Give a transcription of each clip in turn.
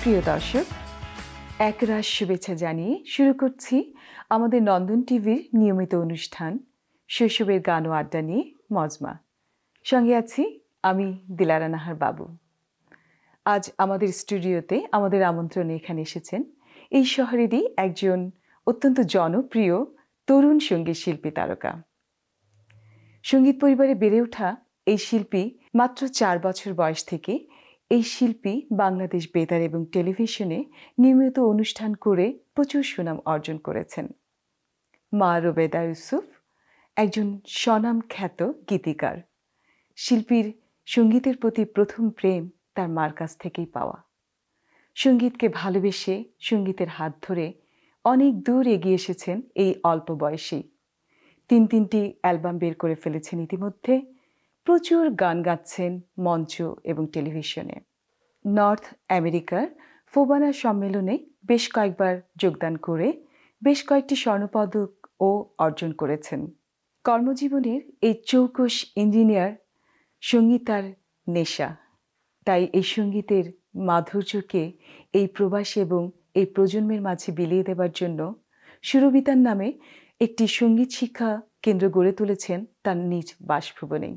প্রিয় দর্শক, একরাশ শুভেচ্ছা জানিয়ে শুরু করছি আমাদের নন্দন টিভির নিয়মিত অনুষ্ঠান শৈশবের গান ও আড্ডা নিয়ে মজমা। সঙ্গে আছি আমি দিলারা নাহার বাবু। আজ আমাদের স্টুডিওতে আমাদের আমন্ত্রণে এখানে এসেছেন এই শহরেরই একজন অত্যন্ত জনপ্রিয় তরুণ সঙ্গীত শিল্পী তারকা। সঙ্গীত পরিবারে বেড়ে ওঠা এই শিল্পী মাত্র ৪ বছর বয়স থেকে এই শিল্পী বাংলাদেশ বেতার এবং টেলিভিশনে নিয়মিত অনুষ্ঠান করে প্রচুর সুনাম অর্জন করেছেন। মা রুবেদা ইউসুফ একজন স্বনাম খ্যাত গীতিকার। শিল্পীর সঙ্গীতের প্রতি প্রথম প্রেম তার মার কাছ থেকেই পাওয়া। সঙ্গীতকে ভালোবেসে সঙ্গীতের হাত ধরে অনেক দূর এগিয়ে এসেছেন এই অল্প বয়সেই। তিনটি অ্যালবাম বের করে ফেলেছেন ইতিমধ্যে। প্রচুর গান গাচ্ছেন মঞ্চ এবং টেলিভিশনে। নর্থ আমেরিকার ফোবানা সম্মেলনে বেশ কয়েকবার যোগদান করে বেশ কয়েকটি স্বর্ণপদকও অর্জন করেছেন। কর্মজীবনের এই চৌকস ইঞ্জিনিয়ার সঙ্গীত তার নেশা, তাই এই সঙ্গীতের মাধুর্যকে এই প্রবাসী এবং এই প্রজন্মের মাঝে বিলিয়ে দেবার জন্য সুরবিতান নামে একটি সঙ্গীত শিক্ষা কেন্দ্র গড়ে তুলেছেন তার নিজ বাসভবনেই।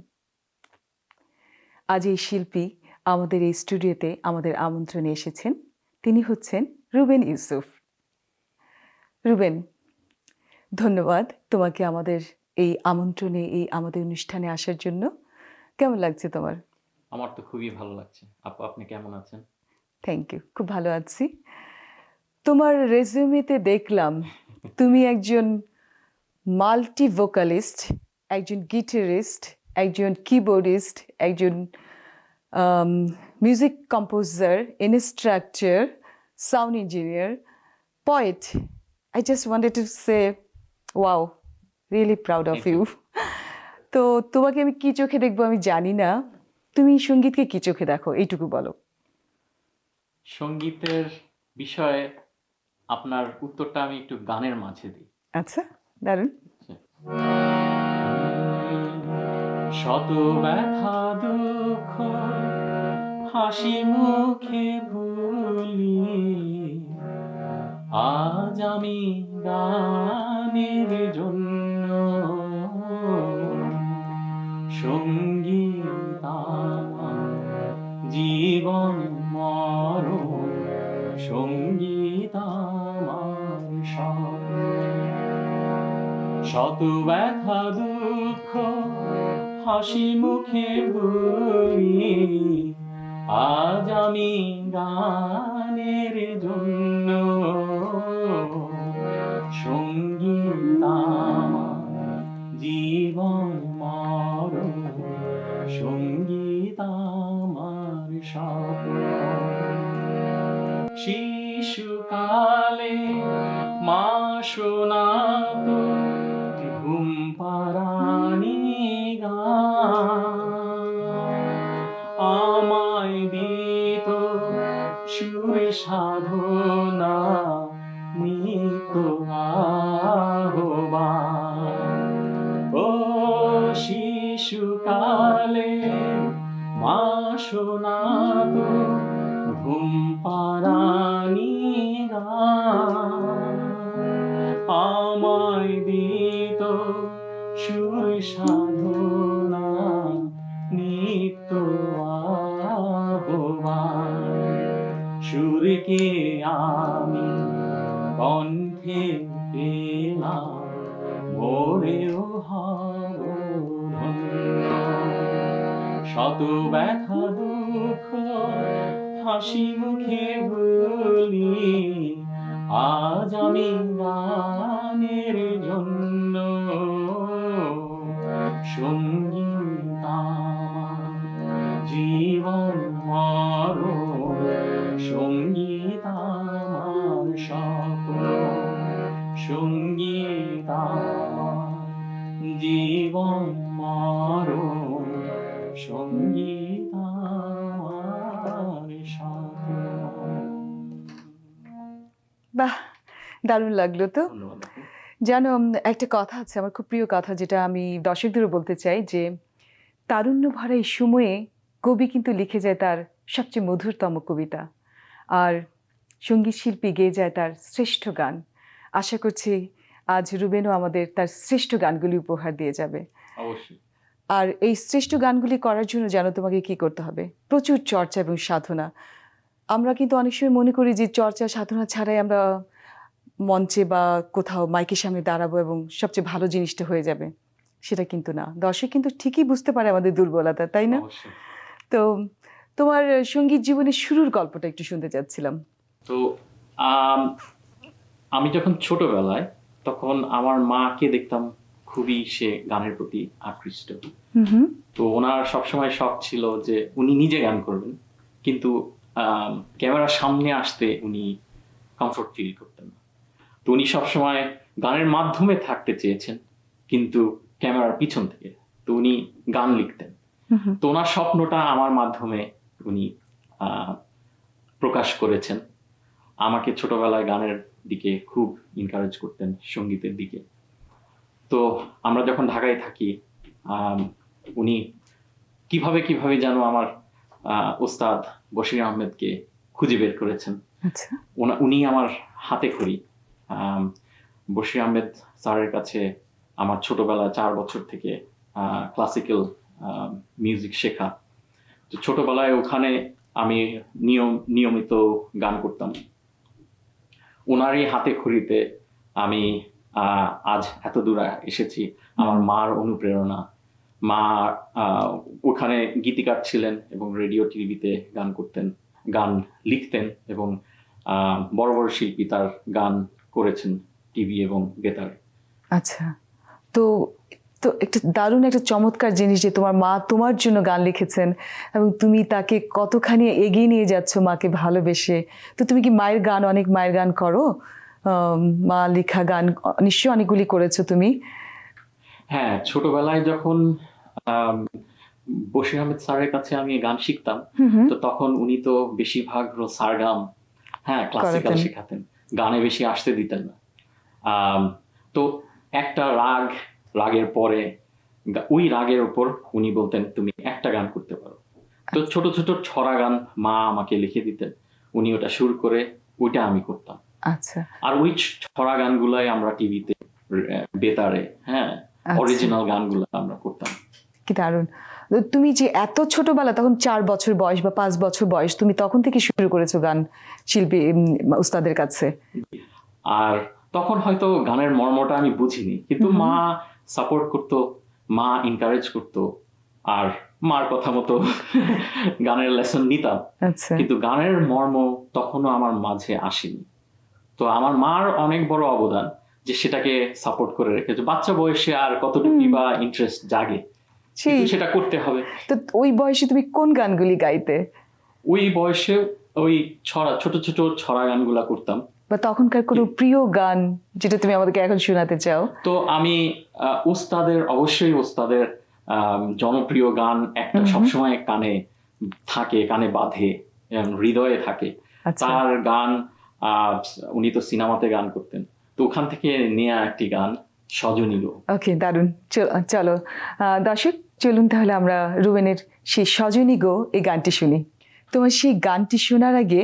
আজ এই শিল্পী আমাদের এই স্টুডিওতে আমাদের আমন্ত্রণে এসেছেন। তিনি হচ্ছেন রুবেন ইউসুফ। রুবেন, ধন্যবাদ তোমাকে আমাদের এই আমন্ত্রণে, এই আমাদের অনুষ্ঠানে আসার জন্য। কেমন লাগছে তোমার? আমার তো খুবই ভালো লাগছে। আপু, আপনি কেমন আছেন? থ্যাংক ইউ, খুব ভালো আছি। তোমার রেজিউমেতে দেখলাম তুমি একজন মাল্টি ভোকালিস্ট, একজন গিটারিস্ট, একজন কিবোর্ডিস্ট, একজন music composer, instructor, sound engineer, poet. I just wanted to say, wow, really proud of Thank you. you. তো তোমাকে আমি কি চোখে দেখবো আমি জানি না, তুমি সঙ্গীতকে কি চোখে দেখো এইটুকু বলো। সঙ্গীতের বিষয়ে আপনার উত্তরটা আমি একটু গানের মাঝে দিই। আচ্ছা, দারুণ। শত ব্যথা দুঃখ হাসি মুখে ভুলি, আজ আমি গানের জন্য সঙ্গীত আমার জীবন মরণ, সঙ্গীত আমার সব। শত ব্যথা দুঃখ হাসি মুখে ভুলি, আজ আমি গানের জন্য সঙ্গীত আমার জীবন মরণ, সঙ্গীত আমার স্বপ্ন। শিশুকালে মা শোনাতো ঘুম পাড়ানি গান, আমায় দিত সুরে সাধনা নিত আহ্বান। ও শিশুকালে মা শোনাতো ঘুম পাড়ানি গান, আমায় দিত সুর সাধনা নিত্য আহ্বান। সুরকে আমি কণ্ঠে পেলাম, মোরেও হব ধন্য। শত ব্যথা দুঃখ হাসি মুখে ভুলি, আজ আমি গানের জন্য সঙ্গীত আমার জীবন মরণ, সঙ্গীত আমার স্বপ্ন, সঙ্গীত আমার জীবন মরণ, সঙ্গীত আমার স্বপ্ন। বাহ, দারুণ লাগলো তো। ধন্যবাদ আপু। জানো, একটা কথা আছে আমার খুব প্রিয় কথা, যেটা আমি দর্শকদেরও বলতে চাই, যে তারুণ্য ভরা এই সময়ে কবি কিন্তু লিখে যায় তার সবচেয়ে মধুরতম কবিতা। আর সঙ্গীত শিল্পী গেয়ে যায় তার শ্রেষ্ঠ গান। আশা করছি আজ রুবেনও আমাদের তার শ্রেষ্ঠ গানগুলি উপহার দিয়ে যাবে। অবশ্যই। আর এই শ্রেষ্ঠ গানগুলি করার জন্য জানো তোমাকে কি করতে হবে? প্রচুর চর্চা এবং সাধনা। আমরা কিন্তু অনেক সময় মনে করি যে চর্চা সাধনা ছাড়াই আমরা মঞ্চে বা কোথাও মাইকের সামনে দাঁড়াবো এবং সবচেয়ে ভালো জিনিসটা হয়ে যাবে, সেটা কিন্তু না। দর্শক কিন্তু ঠিকই বুঝতে পারে আমাদের দুর্বলতা, তাই না? অবশ্যই। তো তোমার সঙ্গীত জীবনের শুরুর গল্পটা একটু শুনতে চাচ্ছিলাম। তো আম, আমি যখন ছোটবেলায় তখন আমার মাকে দেখতাম খুবই সে গানের প্রতি আকৃষ্ট। হুম। তো ওনার সবসময় শখ ছিল যে উনি নিজে গান করবেন, কিন্তু ক্যামেরার সামনে আসতে উনি কমফোর্ট ফিল করতেন না। তো উনি সবসময় গানের মাধ্যমে থাকতে চেয়েছেন, কিন্তু ক্যামেরার পিছন থেকে। তো উনি গান লিখতেন। তো ওনার স্বপ্নটা আমার মাধ্যমে উনি প্রকাশ করেছেন। আমাকে ছোটবেলায় গানের দিকে খুব এনকারেজ করতেন, সঙ্গীতের দিকে। তো আমরা যখন ঢাকায় থাকি, উনি কিভাবে কিভাবে যেন আমার ওস্তাদ বশির আহমেদকে খুঁজে বের করেছেন। আচ্ছা। উনি আমার হাতে খড়ি। বশির আহমেদ স্যারের কাছে আমার ছোটবেলা 4 বছর থেকে ক্লাসিক্যাল মিউজিক শেখা। তো ছোটবেলায় ওখানে আমি নিয়মিত গান করতাম। ওনারই হাতে খড়িতে আমি আজ এত দূর এসেছি। আমার মার অনুপ্রেরণা। মা ওখানে গীতিকার ছিলেন এবং রেডিও টিভিতে গান করতেন, গান লিখতেন, এবং বড় বড় শিল্পী তার গান করেছেন টিভি এবং বেতারে। আচ্ছা। তো তো একটা দারুণ একটা চমৎকার জিনিস যে তোমার মা তোমার জন্য গান লিখেছেন এবং তুমি তাকে কতখানি এগিয়ে নিয়ে যাচ্ছ মাকে ভালোবেসে। তো তুমি কি অনেক মায়ের গান করো? মা লেখা গান নিশ্চয়ই অনেকগুলি করেছো তুমি। হ্যাঁ, ছোটবেলায় যখন বশির আহমেদ স্যারের কাছে আমি গান শিখতাম, তো তখন উনি তো বেশিরভাগ সারগাম, হ্যাঁ, ক্লাসিক্যাল করাতেন। শেখাতেন, গানে বেশি আসতে দিতেন না। তো একটা রাগের পরে ওই রাগের উপর উনি বলতেন তুমি একটা গান করতে পারো। তো ছোট ছোট ছড়া গান মা আমাকে লিখে দিতেন, উনি ওটা সুর করে ওইটা আমি করতাম। আচ্ছা। আর ওই ছড়া গানগুলাই আমরা টিভিতে, বেতারে, হ্যাঁ, অরিজিনাল গানগুলো আমরা করতাম। কি দারুণ। তুমি যে এত ছোটবেলা, তখন 4 বছর বয়স বা 5 বছর বয়স, তুমি তখন থেকে শুরু করেছো গান শিল্পী উস্তাদের কাছে। আর তখন হয়তো গানের মর্মটা আমি বুঝিনি, কিন্তু মা সাপোর্ট করতো, মা এনকারেজ করতো, আর মার কথা মতো গানের লেসন নিতাম। আচ্ছা। কিন্তু গানের মর্ম তখনও আমার মাঝে আসেনি। তো আমার মার অনেক বড় অবদান যে সেটাকে সাপোর্ট করে রেখেছে। বাচ্চা বয়সে আর কতটুকু বা ইন্টারেস্ট জাগে, কিন্তু সেটা করতে হবে। তো ওই বয়সে তুমি কোন গানগুলি গাইতে? ওই বয়সে ওই ছোট ছোট ছড়া গানগুলা করতাম। বা তখনকার কোনো প্রিয় গান যেটা তুমি আমাদেরকে এখন শোনাতে চাও? তো আমি অবশ্যই ওস্তাদের জনপ্রিয় গান একটা সবসময় কানে থাকে, কানে বাঁধে, হৃদয়ে থাকে। তার গান, উনি তো সিনেমাতে গান করতেন, তো ওখান থেকে নেয়া একটি গান সজনী গো। ওকে, দারুণ। চলো দর্শক, চলুন তাহলে আমরা রুবেনের সেই সজনী গো এই গানটি শুনি। তোমার সেই গানটি শোনার আগে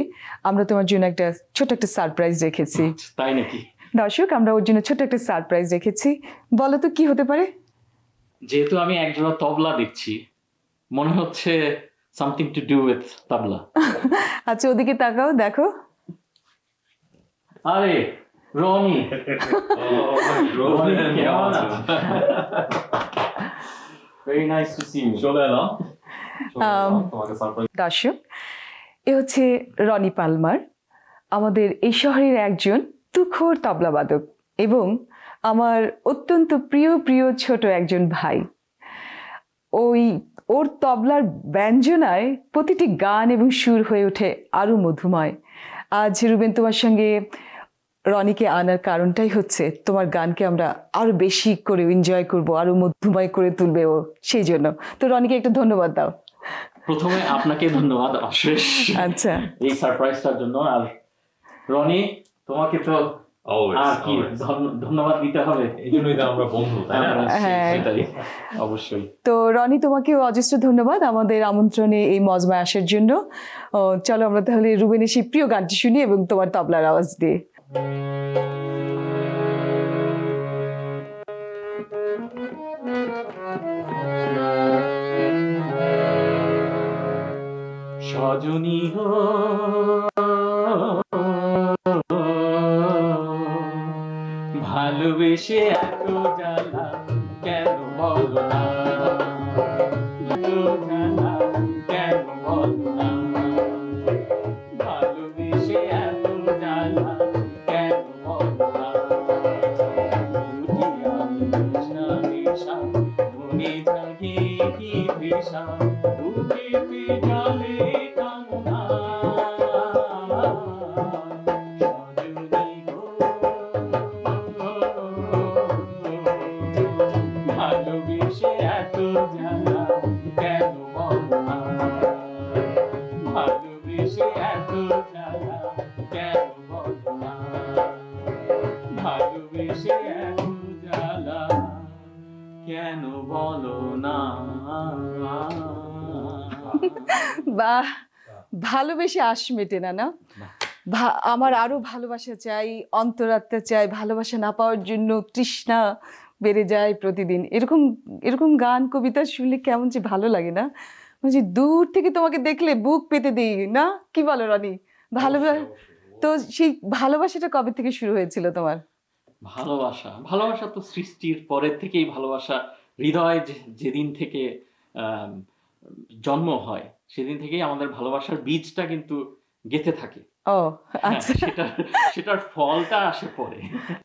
আমরা তোমার জন্য একটা ছোট একটা সারপ্রাইজ রেখেছি। তাই নাকি? দর্শক, আমরা ওর জন্য ছোট একটা সারপ্রাইজ রেখেছি। বলো তো কি হতে পারে? যেহেতু আমি একজোড়া তবলা দেখছি, মনে হচ্ছে something to do with tabla. আচ্ছা, ওদিকে তাকাও, দেখো। আরে Roni, very nice to see you. চলে এলাম। দর্শক, এ হচ্ছে রনি পালমার, আমাদের এই শহরের একজন তুখোড় তবলাবাদক এবং আমার অত্যন্ত প্রিয় ছোট একজন ভাই। ওর তবলার ব্যঞ্জনায় প্রতিটি গান এবং সুর হয়ে ওঠে আরো মধুময়। আজ রুবেন তোমার সঙ্গে রনিকে আনার কারণটাই হচ্ছে তোমার গানকে আমরা আরো বেশি করে এনজয় করব, আরো মধুময় করে তুলবে ও, সেই জন্য। তো রনিকে একটা ধন্যবাদ দাও। প্রথমে আপনাকে ধন্যবাদ অশেষ আচ্ছা, এই সারপ্রাইজটার জন্য। আর রনি, তোমাকে তো অলওয়েজ আর কি ধন্যবাদ দিতে হবে, এই জন্যই তো আমরা বন্ধু, তাই না? হ্যাঁ। সেটাই, অবশ্যই। তো রনি, তোমাকেও অজস্র ধন্যবাদ আমাদের আমন্ত্রণে এই মজমায় আসার জন্য। চলো আমরা তাহলে রুবেনের সেই প্রিয় গানটি শুনি এবং তোমার তবলার আওয়াজ দিয়ে। সজনী হো ভালোবেসে এত জ্বালা কেন বলো না, এত জ্বালা কেন বলো না, ভালোবেসে এত জ্বালা কেন বলো না, বুঝি আমি নেশা নেশা, মনে জাগে কি নেশা, বুকেতে জলে কামনা, সজনী গো ভালোবেসে এত জ্বালা কেন বলো না, ভালোবেসে এত জ্বালা কেন বলো না, ভালোবেসে এত জ্বালা কেন বলো না। বাহ, ভালোবেসে আশ মেটে না, না? আমার আরো ভালোবাসা চাই, অন্তরাত্মা চাই, ভালোবাসা না পাওয়ার জন্য তৃষ্ণা বেড়ে যায় প্রতিদিন। এরকম এরকম গান কবিতা শুনলে কেমন যে ভালো লাগে না, যে দূর থেকে তোমাকে দেখলে বুক পেতে দিই না, কি বলো রনি? ভালোবাসা, তো সেই ভালোবাসাটা কবে থেকে শুরু হয়েছিল তোমার? ভালোবাসা তো সৃষ্টির পরের থেকেই ভালোবাসা, হৃদয় যেদিন থেকে আম, জন্ম হয় সেদিন থেকেই আমাদের ভালোবাসার বীজটা কিন্তু গেঁথে থাকে। ও হ্যাঁ, আচ্ছা। সেটার ফলটা আসে পরে।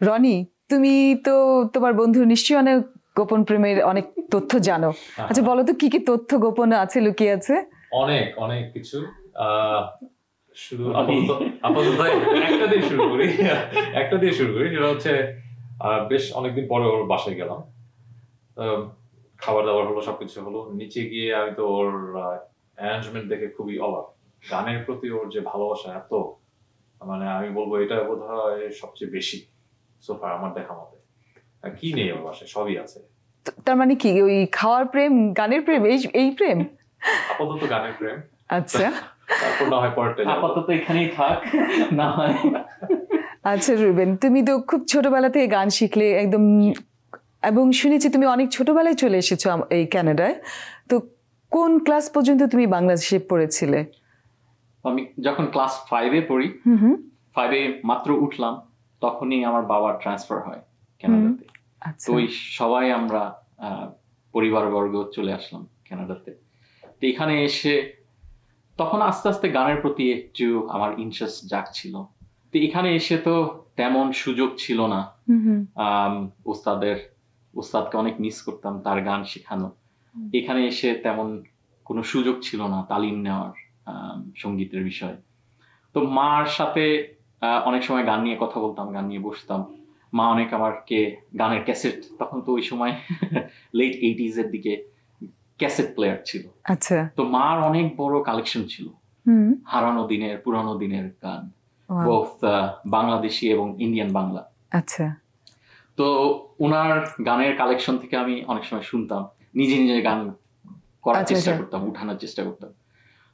রনি, তুমি তো তোমার বন্ধু নিশ্চয়ই অনেক গোপন প্রেমের অনেক তথ্য জানো। আচ্ছা বলো তো, কি কি তথ্য গোপন আছে, লুকিয়ে আছে? অনেক অনেক কিছু। শুধু আপাতত একটা দিয়ে শুরু করি। সেটা হচ্ছে বেশ অনেকদিন পরে ওর বাসায় গেলাম, খাবার দাবার হলো, সবকিছু হলো। নিচে গিয়ে আমি তো ওর অ্যারেঞ্জমেন্ট দেখে খুবই অবাক। গানের প্রতি ওর যে ভালোবাসা এত, মানে আমি বলবো এটা বোধহয় সবচেয়ে বেশি সোফার আমার দেখা মতে। আর কি নেই ওর বাসায়, সবই আছে। তার মানে কি ওই খাওয়ার প্রেম, গানের প্রেম, এই প্রেম? আপাতত গানের প্রেম, আচ্ছা তারপর না হয় পরেরটা যাবো। আপাতত এখানেই থাক, না হয়। আচ্ছা রুবেন, তুমি তো খুব ছোটবেলা থেকে গান শিখলে একদম, এবং শুনেছি তুমি অনেক ছোটবেলায় চলে এসেছো এই কানাডায়। তো কোন ক্লাস পর্যন্ত তুমি বাংলাদেশে পড়েছিলে? আমি যখন ক্লাস 5-এ পড়ি, হুম হুম। 5-এ মাত্র উঠলাম, তখনই আমার বাবার ট্রান্সফার হয় কানাডাতে। আচ্ছা তো ওই সবাই আমরা পরিবারবর্গ চলে আসলাম কানাডাতে। তো এখানে এসে তখন আস্তে আস্তে গানের প্রতি একটু আমার ইন্টারেস্ট জাগছিল। তো এখানে এসে তো তেমন সুযোগ ছিল না। হুম হুম। উস্তাদকে অনেক মিস করতাম, তার গান শেখানো। এখানে এসে তেমন কোনো সুযোগ ছিল না তালিম নেওয়ার সঙ্গীতের বিষয়ে। তো মার সাথে অনেক সময় গান নিয়ে কথা বলতাম, গান নিয়ে বসতাম। মা অনেক আমাকে গানের ক্যাসেট, তখন তো ওই সময় লেট 80s এর দিকে ক্যাসেট প্লেয়ার ছিল। আচ্ছা। তো মার অনেক বড় কালেকশন ছিল হুম। হারানো দিনের, পুরানো দিনের গান, Wow. বোথ বাংলাদেশি এবং ইন্ডিয়ান বাংলা। আচ্ছা তো ওনার গানের কালেকশন থেকে আমি অনেক সময় শুনতাম, নিজে নিজে গান করার আচ্ছা, চেষ্টা আচ্ছা। করতাম, উঠানোর চেষ্টা করতাম।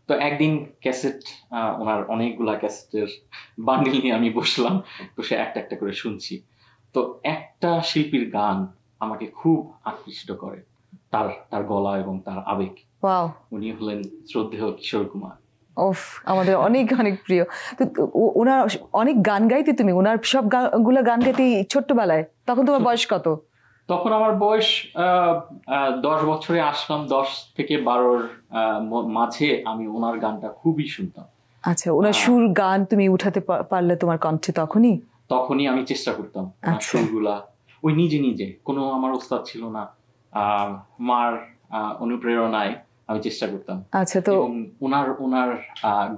তো একদিন ক্যাসেট, ওনার অনেকগুলা ক্যাসেটের বান্ডিল নিয়ে আমি বসলাম, বসে একটা একটা করে শুনছি। তো একটা শিল্পীর গান আমাকে খুব আকৃষ্ট করে, তার তার গলা এবং তার আবেগ। ওয়াও, উনি হলেন শ্রদ্ধেয় কিশোর কুমার। ওফ, আমাদের অনেক অনেক প্রিয়। তো ওনার অনেক গান গাইতে তুমি, ওনার সব গুলা গান গাইতে ছোট্টবেলায়? তখন তোমার বয়স কত? তখন আমার বয়স 10 বছরে আসলাম, 10 থেকে 12-র মাঝে আমি ওনার গানটা খুবই শুনতাম। আচ্ছা, ওনার সুর গান তুমি উঠাতে পারলে তোমার কণ্ঠে তখনই আমি চেষ্টা করতাম ওনার আচ্ছা। সুরগুলা, ওই নিজে নিজে, কোনো আমার ওস্তাদ ছিল না, মার অনুপ্রেরণায় আমি চেষ্টা করতাম। আচ্ছা, তো এবং ওনার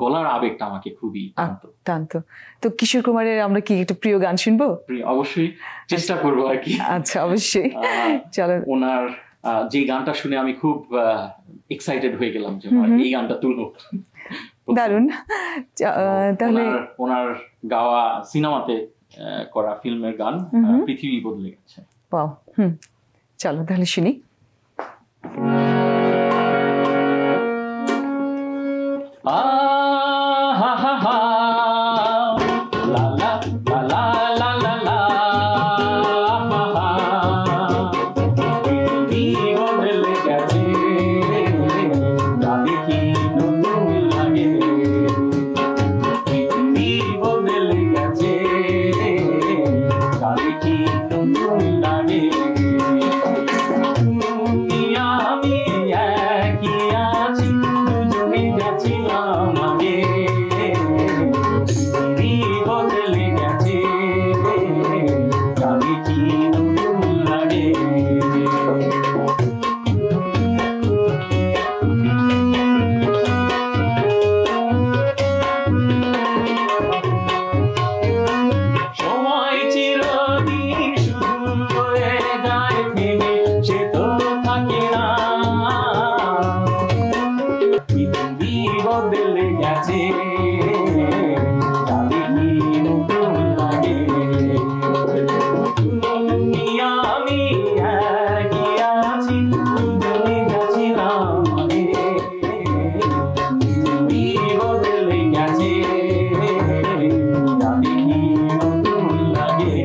গলার আবেগটা আমাকে খুবই টানতো। টানতো। তো কিশোর কুমারের আমরা কি একটা প্রিয় গান শুনবো? অবশ্যই চেষ্টা করবো আর কি। আচ্ছা অবশ্যই, চলো। ওনার যে গানটা শুনে আমি খুব এক্সাইটেড হয়ে গেলাম যে এই গানটা তুলবো। দারুণ। তাহলে ওনার গাওয়া সিনেমাতে করা ফিল্মের গান হুম। পৃথিবী বদলে গেছে। ওয়াও, চলো তাহলে শুনি। হা হা হা লা লা লা লা লা লা লা হা হা পৃথিবী বদলে গেছে যা দেখি নতুন লাগে পৃথিবী বদলে গেছে যা দেখি নতুন লাগে তুমি আমি একই আছি দুজনে গেছিলাম আগে পৃথিবী বদলে গেছে যা দেখি নতুন লাগে সময় চিরদিন শুধু বয়ে যায় থেমে সে তো থাকে না পৃথিবী বদলে গেছে যা দেখি নতুন লাগে তুমি আমি একই আছি দুজনে গেছিলাম আগে পৃথিবী বদলে গেছে যা দেখি নতুন লাগে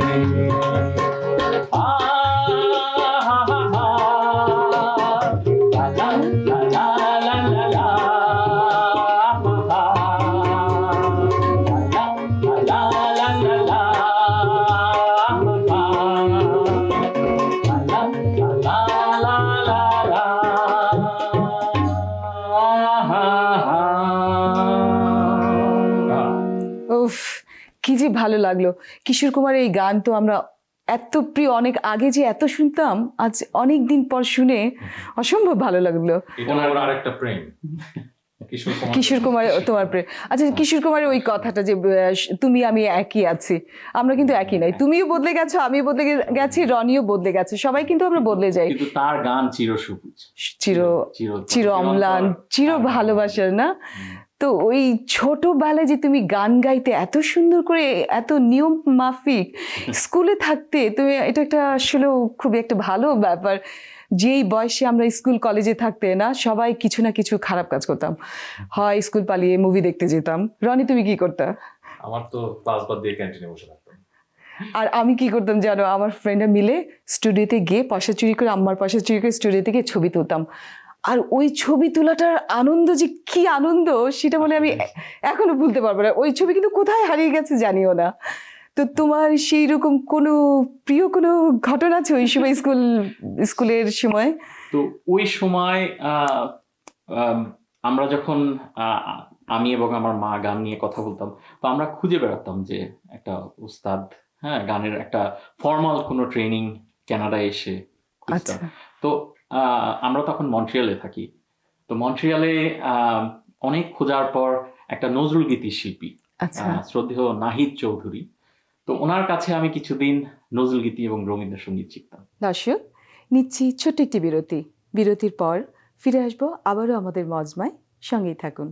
উফ, কি যে ভালো লাগলো। কিশোর কুমারের এই গান তো আমরা এত প্রিয়, অনেক আগে যে এত শুনতাম, আজ অনেক দিন পর শুনে অসম্ভব ভালো লাগলো। এটা ওর আরেকটা প্রেম, কিশোর কুমার তোমার প্রেম। আচ্ছা, কিশোর কুমারের ওই কথাটা যে তুমি আমি একই আছি, আমরা কিন্তু একই নাই। তুমিও বদলে গেছো, আমিও বদলে গেছি, রনিও বদলে গেছে, সবাই কিন্তু আমরা বদলে যাই। কিন্তু তার গান চিরসবুজ, চির অম্লান, চির ভালোবাসার না। তো ওই ছোটবেলায় যে তুমি গান গাইতে এত সুন্দর করে, এত নিয়ম মাফিক, স্কুলে থাকতে তুমি, এটা একটা আসলে খুবই একটা ভালো ব্যাপার। যেই বয়সে আমরা স্কুল কলেজে থাকতে না সবাই কিছু না কিছু খারাপ কাজ করতাম, হয় স্কুল পালিয়ে মুভি দেখতে যেতাম। রনি, তুমি কি করতা? আমার তো ক্লাস বাদ দিয়ে ক্যান্টিনে বসে থাকতাম। আর আমি কি করতাম জানো, আমার ফ্রেন্ডরা মিলে স্টুডিওতে গিয়ে পয়সা চুরি করে, আম্মার পয়সা চুরি করে স্টুডিওতে গিয়ে ছবি তুলতাম। আর ওই ছবি তোলাটার আনন্দ যে কি আনন্দ, সেটা বলে আমি এখনো ভুলতে পারবো না। ওই ছবি কিন্তু কোথায় হারিয়ে গেছে জানিও না। তো তোমার সেই রকম কোনো প্রিয় কোনো ঘটনা আছে ওই সময়, স্কুলের সময়? তো ওই সময় আমরা যখন আমি এবং আমার মা গান নিয়ে কথা বলতাম, তো আমরা খুঁজে বেড়াতাম যে একটা উস্তাদ, হ্যাঁ, গানের একটা ফর্মাল কোনো ট্রেনিং কানাডায় এসে খুঁজতাম। তো আমরা তখন মন্ট্রিয়ালে থাকি। তো মন্ট্রিয়ালে অনেক খোঁজার পর একটা নজরুল গীতি শিল্পী, শ্রদ্ধেয় নাহিদ চৌধুরী, তো ওনার কাছে আমি কিছুদিন নজরুল গীতি এবং রবীন্দ্রসঙ্গীত শিখতাম। দর্শক, নিচ্ছি ছোট্ট একটি বিরতি। বিরতির পর ফিরে আসবো আবারও আমাদের মজমায়, সঙ্গেই থাকুন।